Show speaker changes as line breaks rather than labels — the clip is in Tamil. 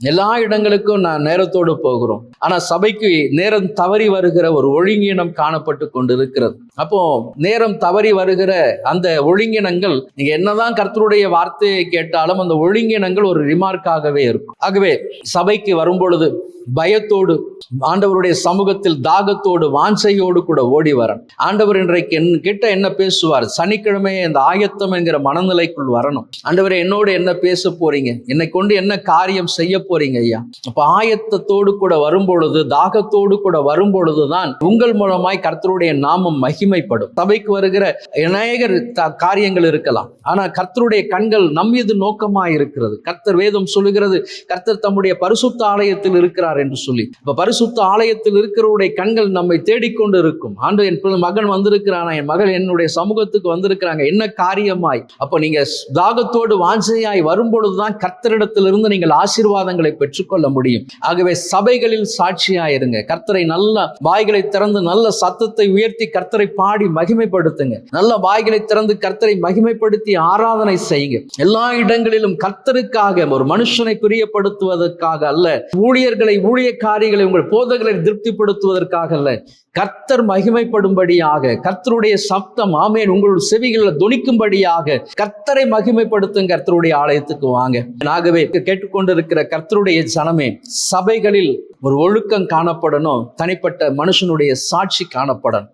எல்லா இடங்களுக்கும் நான் நேரத்தோடு போகிறோம். ஆனா சபைக்கு நேரம் தவறி வருகிற ஒரு ஒழுங்கீனம் காணப்பட்டு கொண்டிருக்கிறது. அப்போ நேரம் தவறி வருகிற அந்த ஒழுங்கினங்கள், நீங்க என்னதான் கர்த்தருடைய வார்த்தையை கேட்டாலும் அந்த ஒழுங்கினங்கள் ஒரு ரிமார்க்காகவே இருக்கும். ஆகவே சபைக்கு வரும்பொழுது பயத்தோடு, ஆண்டவருடைய சமூகத்தில் தாகத்தோடு, வாஞ்சையோடு கூட ஓடி வரணும். ஆண்டவர் இன்றைக்கு கிட்ட என்ன பேசுவார்? சனிக்கிழமை இந்த ஆயத்தம் என்கிற மனநிலைக்குள் வரணும். ஆண்டவரே, என்னோடு என்ன பேச போறீங்க? என்னை கொண்டு என்ன காரியம் செய்ய போறீங்க ஐயா? அப்ப ஆயத்தத்தோடு கூட வரும்பொழுது, தாகத்தோடு கூட வரும்பொழுதுதான் உங்கள் மூலமாய் கர்த்தருடைய நாமம் மகிமைப்படும். சபைக்கு வருகிற அநேகர் காரியங்கள் இருக்கலாம், ஆனா கர்த்தருடைய கண்கள் நம் மீது நோக்கமாய் இருக்கிறது. கர்த்தர் வேதம் சொல்லுகிறது, கர்த்தர் தம்முடைய பரிசுத்த ஆலயத்தில் இருக்கிறார் என்று சொல்லி. இப்ப பரிசுத்த ஆலயத்தில் இருக்கிறவருடைய கண்கள் நம்மை தேடிக்கொண்டு இருக்கும். ஆண்டு, என் மகன் வந்திருக்கிறானா, என் மகள் என்னுடைய சமூகத்துக்கு வந்திருக்கிறாங்க, என்ன காரியமாய்? அப்ப நீங்க தாகத்தோடு வாஞ்சையாய் வரும்பொழுதுதான் கர்த்தரிடத்திலிருந்து நீங்கள் ஆசீர்வாதங்களை பெற்றுக்கொள்ள முடியும். ஆகவே சபைகளில் சாட்சியாயிருங்க. கர்த்தரை நல்ல வாய்களை திறந்து நல்ல சத்தத்தை உயர்த்தி கர்த்தரை பாடி மகிமைப்படுத்துங்க. நல்ல வாய்களை திறந்து கர்த்தரை மகிமைப்படுத்தி ஆராதனை செய்யுங்க. எல்லா இடங்களிலும் கர்த்தருக்காக, ஒரு மனுஷனை பிரியப்படுத்துவதற்காக அல்ல, ஊழியர்களை, ஊழியக்காரிகளை, உங்கள் போதகர்களை திருப்திப்படுத்துவதற்காக அல்ல, கர்த்தர் மகிமைப்படும்படியாக, கர்த்தருடைய சப்தம் ஆமென் உங்களுடைய செவிகளில் தொனிக்கும்படியாக கர்த்தரை மகிமைப்படுத்தும். கர்த்தருடைய ஆலயத்துக்கு வாங்க. ஆகவே கேட்டுக்கொண்டிருக்கிற கர்த்தருடைய ஜனமே, சபைகளில் ஒரு ஒழுக்கம் காணப்படணும். தனிப்பட்ட மனுஷனுடைய சாட்சி காணப்படணும்.